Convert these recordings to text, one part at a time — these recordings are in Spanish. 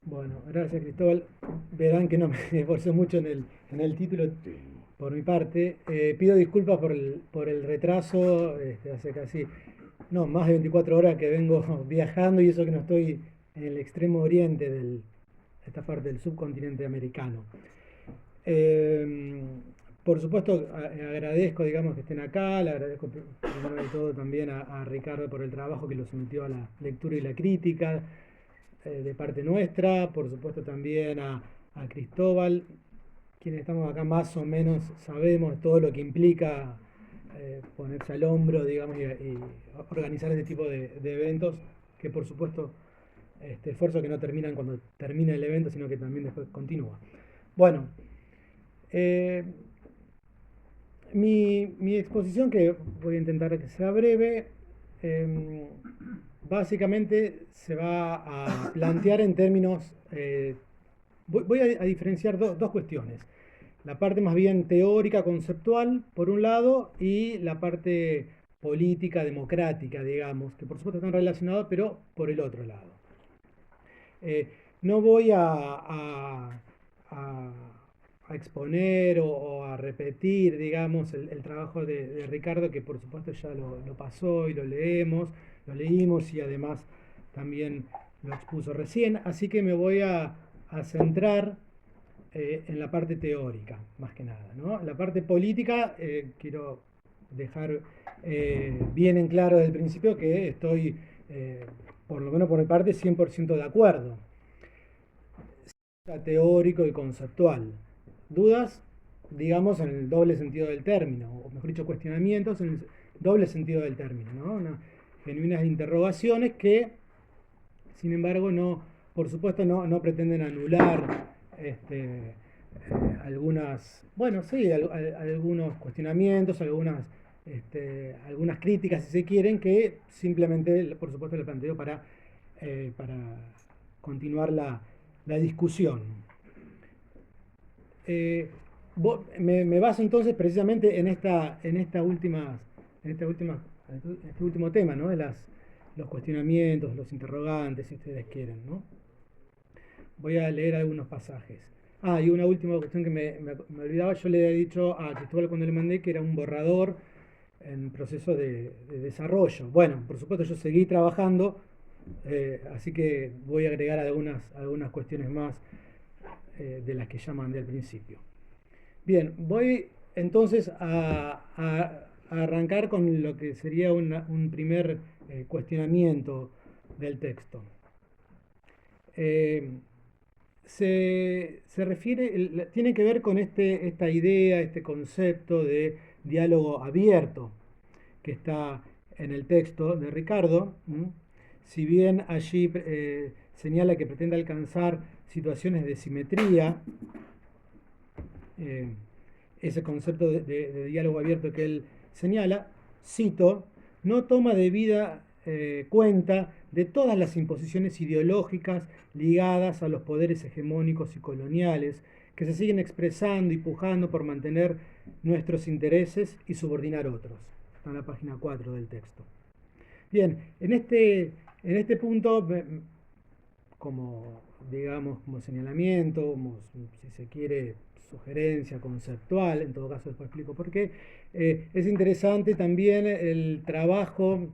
Bueno, gracias Cristóbal. Verán que no me esforcé mucho en el título por mi parte. Pido disculpas por el retraso, hace casi, no, más de 24 horas que vengo viajando y eso que no estoy en el extremo oriente de esta parte del subcontinente americano. Eh, por supuesto, agradezco, digamos, que estén acá, le agradezco primero de todo también a Ricardo por el trabajo que lo sometió a la lectura y la crítica de parte nuestra, por supuesto también a Cristóbal, quienes estamos acá más o menos sabemos todo lo que implica ponerse al hombro, digamos, y organizar este tipo de eventos, que por supuesto, esfuerzos que no terminan cuando termina el evento, sino que también después continúa. Bueno, eh, mi exposición, que voy a intentar que sea breve, eh, básicamente se va a plantear en términos, voy a diferenciar dos cuestiones. La parte más bien teórica, conceptual, por un lado, y la parte política, democrática, digamos, que por supuesto están relacionados, pero por el otro lado. Eh, no voy a- a exponer o a repetir, digamos, el trabajo de Ricardo, que por supuesto ya lo pasó y lo leímos y además también lo expuso recién, así que me voy a centrar en la parte teórica, más que nada, ¿no? La parte política, quiero dejar bien en claro desde el principio que estoy, eh, por lo menos por mi parte, 100% de acuerdo. Teórico y conceptual. Dudas, digamos, en el doble sentido del término, o mejor dicho, cuestionamientos en el doble sentido del término, ¿no? Genuinas interrogaciones que, sin embargo, no, por supuesto, no pretenden anular algunas, bueno, sí, algunos cuestionamientos, algunas críticas, si se quieren, que simplemente, por supuesto, le planteo para continuar la discusión. Eh, me baso entonces precisamente en este último tema, ¿no? Los cuestionamientos, los interrogantes, si ustedes quieren, ¿no? Voy a leer algunos pasajes. Ah, y una última cuestión que me olvidaba, yo le había dicho a Cristóbal cuando le mandé que era un borrador en proceso de desarrollo. Bueno, por supuesto yo seguí trabajando, así que voy a agregar algunas cuestiones más de las que ya mandé al principio. Bien, voy entonces a arrancar con lo que sería un primer cuestionamiento del texto. Eh, se refiere, tiene que ver con esta idea, este concepto de diálogo abierto que está en el texto de Ricardo. Si bien allí señala que pretende alcanzar situaciones de simetría, eh, ese concepto de diálogo abierto que él señala, cito, no toma debida cuenta de todas las imposiciones ideológicas ligadas a los poderes hegemónicos y coloniales que se siguen expresando y pujando por mantener nuestros intereses y subordinar otros. Está en la página 4 del texto. Bien, en este punto, como digamos, como señalamiento, como si se quiere sugerencia conceptual, en todo caso después explico por qué, es interesante también el trabajo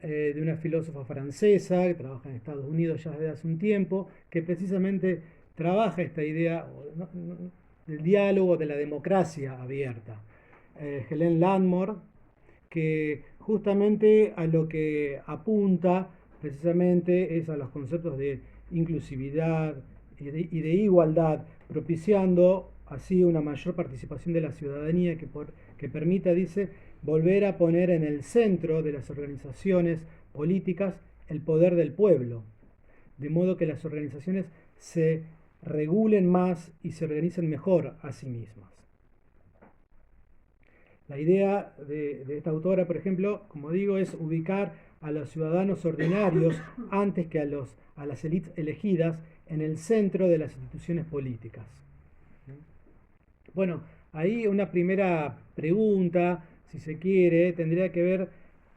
de una filósofa francesa que trabaja en Estados Unidos ya desde hace un tiempo, que precisamente trabaja esta idea del diálogo, de la democracia abierta. Hélène Landmore, que justamente a lo que apunta precisamente es a los conceptos de inclusividad y de igualdad, propiciando así una mayor participación de la ciudadanía que permita, dice, volver a poner en el centro de las organizaciones políticas el poder del pueblo, de modo que las organizaciones se regulen más y se organicen mejor a sí mismas. La idea de esta autora, por ejemplo, como digo, es ubicar a los ciudadanos ordinarios antes que a las élites elegidas en el centro de las instituciones políticas. Bueno, ahí una primera pregunta, si se quiere, tendría que ver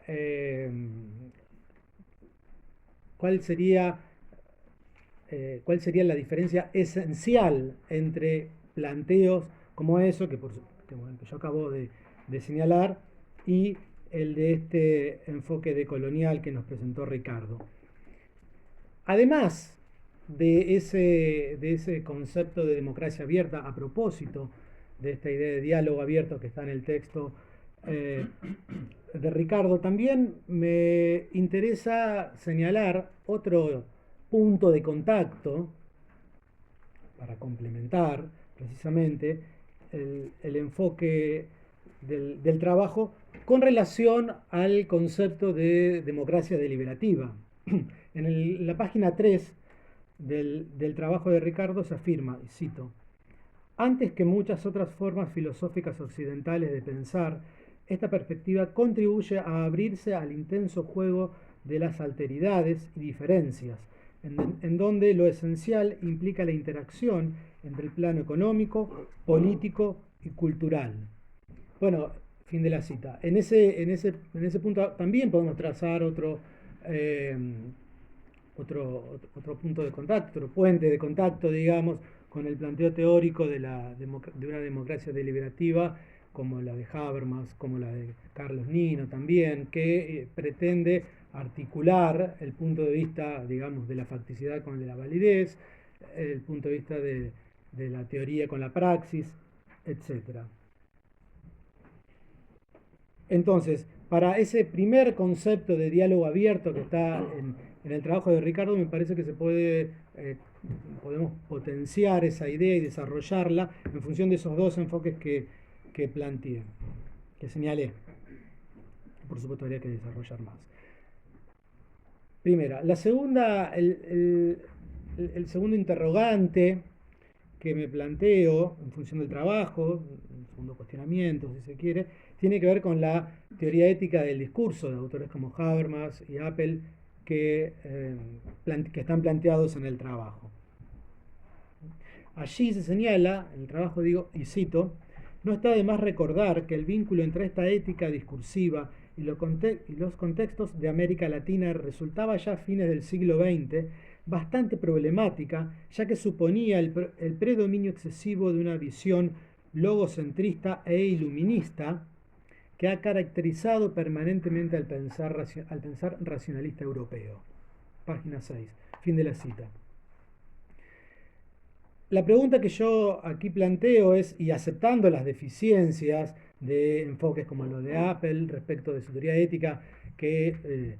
eh, cuál sería cuál sería la diferencia esencial entre planteos como eso, bueno, que yo acabo de señalar, y el de este enfoque decolonial que nos presentó Ricardo. Además de ese concepto de democracia abierta, a propósito de esta idea de diálogo abierto que está en el texto de Ricardo, también me interesa señalar otro punto de contacto para complementar precisamente el enfoque del trabajo con relación al concepto de democracia deliberativa. En la página 3 del trabajo de Ricardo se afirma, y cito: antes que muchas otras formas filosóficas occidentales de pensar, esta perspectiva contribuye a abrirse al intenso juego de las alteridades y diferencias, en donde lo esencial implica la interacción entre el plano económico, político y cultural. Bueno, fin de la cita. En ese punto también podemos trazar eh, otro punto de contacto, otro puente de contacto, digamos, con el planteo teórico de una democracia deliberativa, como la de Habermas, como la de Carlos Nino también, que pretende articular el punto de vista, digamos, de la facticidad con el de la validez, el punto de vista de la teoría con la praxis, etc. Entonces, para ese primer concepto de diálogo abierto que está en el trabajo de Ricardo, me parece que podemos potenciar esa idea y desarrollarla en función de esos dos enfoques que planteé, que señalé. Por supuesto, habría que desarrollar más. Primera, la segunda, el segundo interrogante que me planteo en función del trabajo, un segundo cuestionamiento, si se quiere, tiene que ver con la teoría ética del discurso de autores como Habermas y Appel que están planteados en el trabajo. Allí se señala, en el trabajo digo, y cito: no está de más recordar que el vínculo entre esta ética discursiva y los contextos de América Latina resultaba ya a fines del siglo XX bastante problemática, ya que suponía el predominio excesivo de una visión logocentrista e iluminista que ha caracterizado permanentemente al pensar racionalista europeo. Página 6, fin de la cita. La pregunta que yo aquí planteo es, y aceptando las deficiencias de enfoques como lo de Apple respecto de su teoría ética, que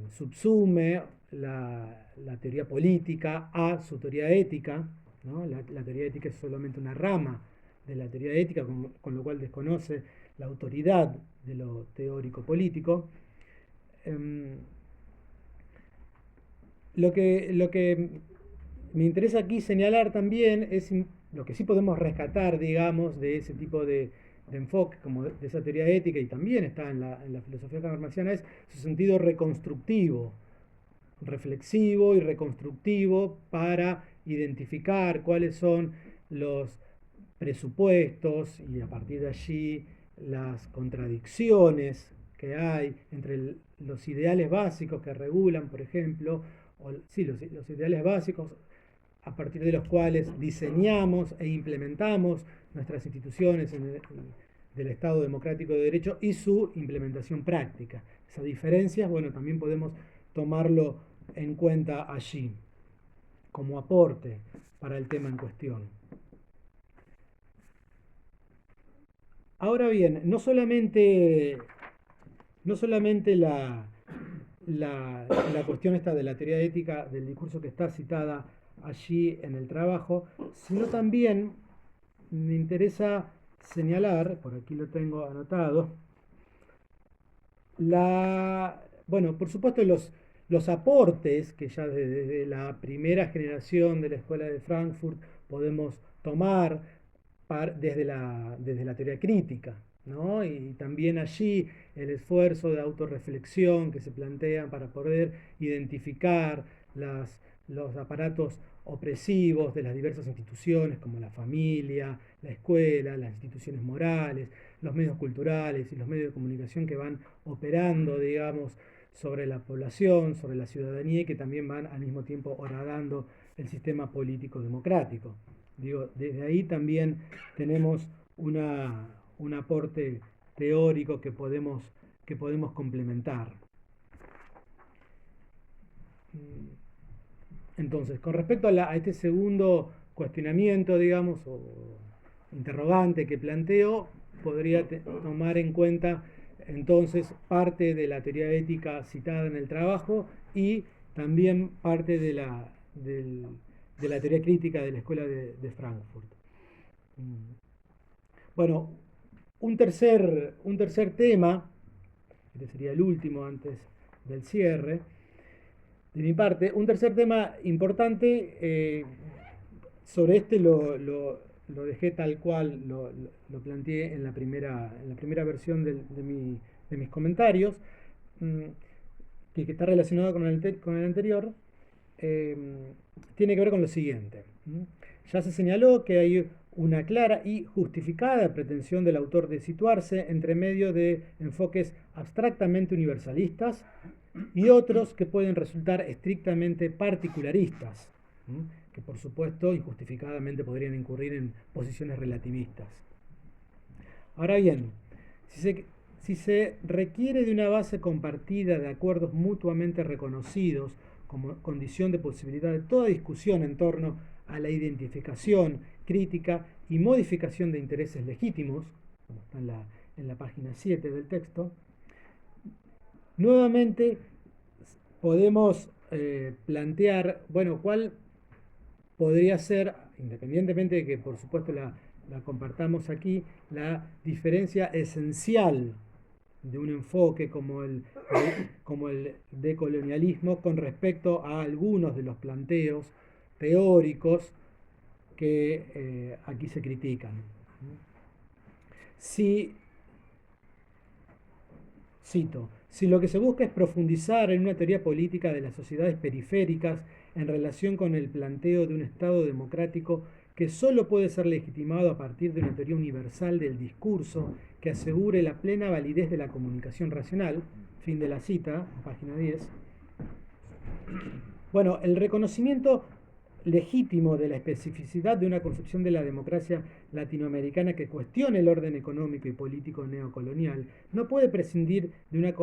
subsume la teoría política a su teoría ética, ¿no? La teoría ética es solamente una rama de la teoría ética, con lo cual desconoce la autoridad de lo teórico político. Lo que me interesa aquí señalar también es lo que sí podemos rescatar, digamos, de ese tipo de enfoque, como de esa teoría ética, y también está en la filosofía habermasiana, es su sentido reconstructivo, reflexivo y reconstructivo para identificar cuáles son los presupuestos y a partir de allí las contradicciones que hay entre los ideales básicos que regulan, por ejemplo, los ideales básicos a partir de los cuales diseñamos e implementamos nuestras instituciones del Estado democrático de derecho y su implementación práctica. Esas diferencias, bueno, también podemos tomarlo en cuenta allí como aporte para el tema en cuestión. Ahora bien, no solamente la cuestión esta de la teoría ética del discurso que está citada allí en el trabajo, sino también me interesa señalar, por aquí lo tengo anotado, bueno, por supuesto los aportes que ya desde la primera generación de la Escuela de Frankfurt podemos tomar desde la teoría crítica, ¿no? Y también allí el esfuerzo de autorreflexión que se plantea para poder identificar los aparatos opresivos de las diversas instituciones como la familia, la escuela, las instituciones morales, los medios culturales y los medios de comunicación que van operando, digamos, sobre la población, sobre la ciudadanía y que también van al mismo tiempo horadando el sistema político democrático. Digo, desde ahí también tenemos un aporte teórico que podemos complementar. Entonces, con respecto a este segundo cuestionamiento, digamos, o interrogante que planteo, podría tomar en cuenta entonces parte de la teoría ética citada en el trabajo y también parte de la teoría crítica de la Escuela de Frankfurt. Bueno, un tercer tema, este sería el último antes del cierre, de mi parte, un tercer tema importante, sobre este lo dejé tal cual lo planteé en la primera versión de mis comentarios, que está relacionado con el anterior, tiene que ver con lo siguiente. Ya se señaló que hay una clara y justificada pretensión del autor de situarse entre medio de enfoques abstractamente universalistas y otros que pueden resultar estrictamente particularistas, que por supuesto injustificadamente podrían incurrir en posiciones relativistas. Ahora bien, si se requiere de una base compartida de acuerdos mutuamente reconocidos como condición de posibilidad de toda discusión en torno a la identificación, crítica y modificación de intereses legítimos, como está en la página 7 del texto, nuevamente podemos plantear, bueno, cuál podría ser, independientemente de que por supuesto la compartamos aquí, la diferencia esencial de un enfoque como el decolonialismo con respecto a algunos de los planteos teóricos que aquí se critican. Cito, si lo que se busca es profundizar en una teoría política de las sociedades periféricas en relación con el planteo de un Estado democrático que sólo puede ser legitimado a partir de una teoría universal del discurso que asegure la plena validez de la comunicación racional, fin de la cita, página 10. Bueno, el reconocimiento legítimo de la especificidad de una concepción de la democracia latinoamericana que cuestione el orden económico y político neocolonial no puede prescindir de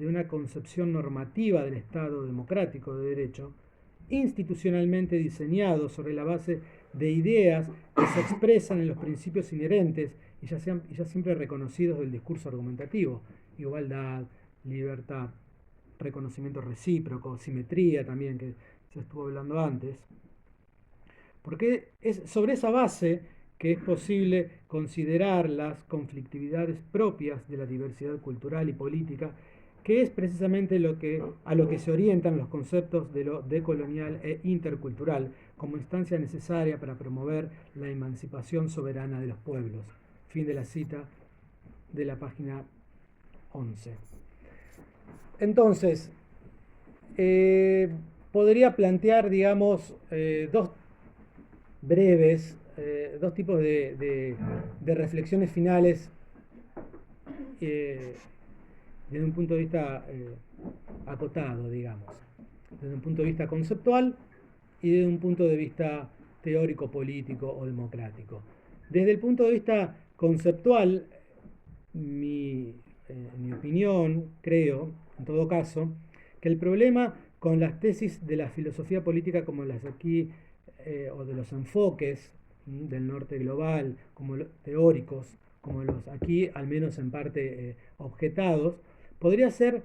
una concepción normativa del Estado democrático de derecho, institucionalmente diseñado sobre la base de ideas que se expresan en los principios inherentes y ya siempre reconocidos del discurso argumentativo: igualdad, libertad, reconocimiento recíproco, simetría también, que se estuvo hablando antes. Porque es sobre esa base que es posible considerar las conflictividades propias de la diversidad cultural y política, que es precisamente a lo que se orientan los conceptos de lo decolonial e intercultural como instancia necesaria para promover la emancipación soberana de los pueblos. Fin de la cita de la página 11. Entonces, podría plantear, digamos, dos tipos de reflexiones finales desde un punto de vista acotado, digamos, desde un punto de vista conceptual y desde un punto de vista teórico, político o democrático. Desde el punto de vista conceptual, en mi opinión, creo, en todo caso, que el problema con las tesis de la filosofía política como las aquí, o de los enfoques del norte global, como teóricos, como los aquí al menos en parte objetados, podría ser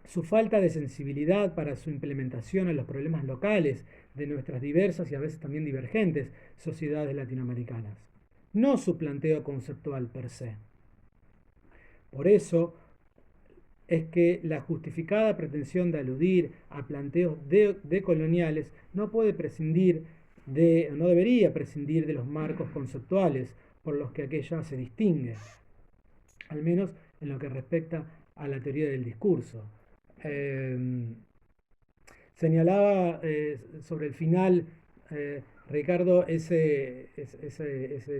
su falta de sensibilidad para su implementación a los problemas locales de nuestras diversas y a veces también divergentes sociedades latinoamericanas, no su planteo conceptual per se. Por eso es que la justificada pretensión de aludir a planteos decoloniales no puede prescindir no debería prescindir de los marcos conceptuales por los que aquella se distingue, al menos en lo que respecta a la teoría del discurso. Señalaba sobre el final, Ricardo, ese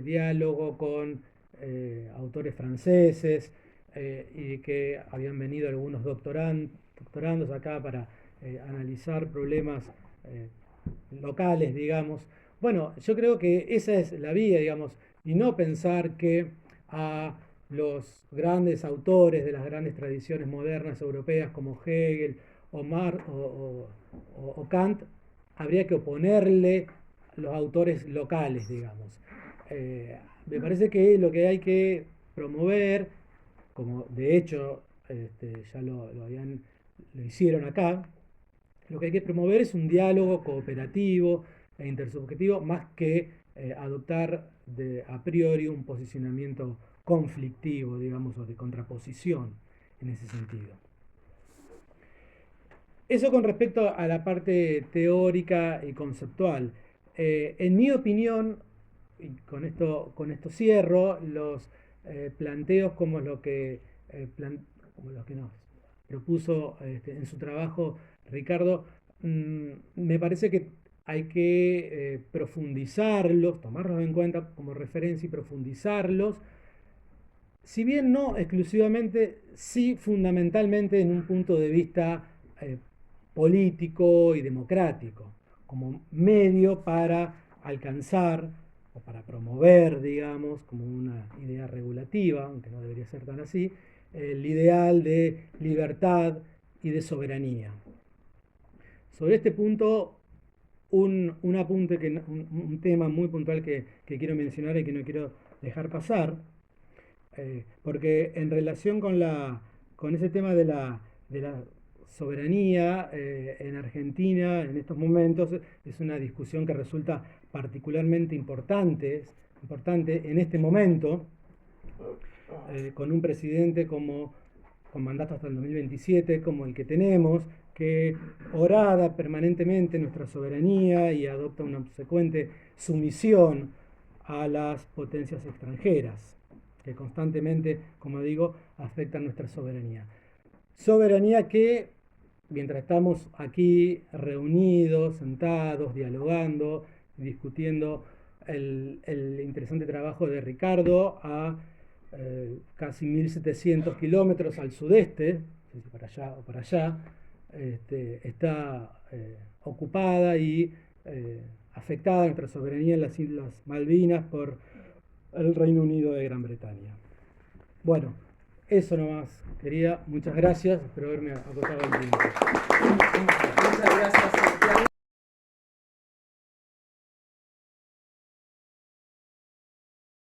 diálogo con autores franceses, y que habían venido algunos doctorandos acá para analizar problemas locales, digamos. Bueno, yo creo que esa es la vía, digamos, y no pensar que a los grandes autores de las grandes tradiciones modernas europeas como Hegel o, o Kant habría que oponerle los autores locales, digamos. Me parece que lo que hay que promover, como de hecho ya lo hicieron acá, lo que hay que promover es un diálogo cooperativo e intersubjetivo más que adoptar a priori un posicionamiento conflictivo, digamos, o de contraposición en ese sentido. Eso con respecto a la parte teórica y conceptual. En mi opinión, y con esto cierro, los planteos como como lo que nos propuso en su trabajo Ricardo, me parece que hay que profundizarlos, tomarlos en cuenta como referencia y profundizarlos, si bien no exclusivamente, sí fundamentalmente en un punto de vista político y democrático, como medio para alcanzar o para promover, digamos, como una idea regulativa, aunque no debería ser tan así, el ideal de libertad y de soberanía. Sobre este punto, un apunte, un tema muy puntual que quiero mencionar y que no quiero dejar pasar, porque en relación con ese tema de la soberanía en Argentina en estos momentos es una discusión que resulta particularmente importante en este momento, con un presidente con mandato hasta el 2027 como el que tenemos, que orada permanentemente nuestra soberanía y adopta una subsecuente sumisión a las potencias extranjeras, que constantemente, como digo, afectan nuestra soberanía. Soberanía que, mientras estamos aquí reunidos, sentados, dialogando, discutiendo el interesante trabajo de Ricardo a casi 1700 kilómetros al sudeste, no sé si para allá o para allá, está ocupada y afectada nuestra soberanía en las Islas Malvinas por el Reino Unido de Gran Bretaña. Bueno, eso nomás quería. Muchas gracias. Espero haberme acotado el tiempo. Muchas gracias, Santiago.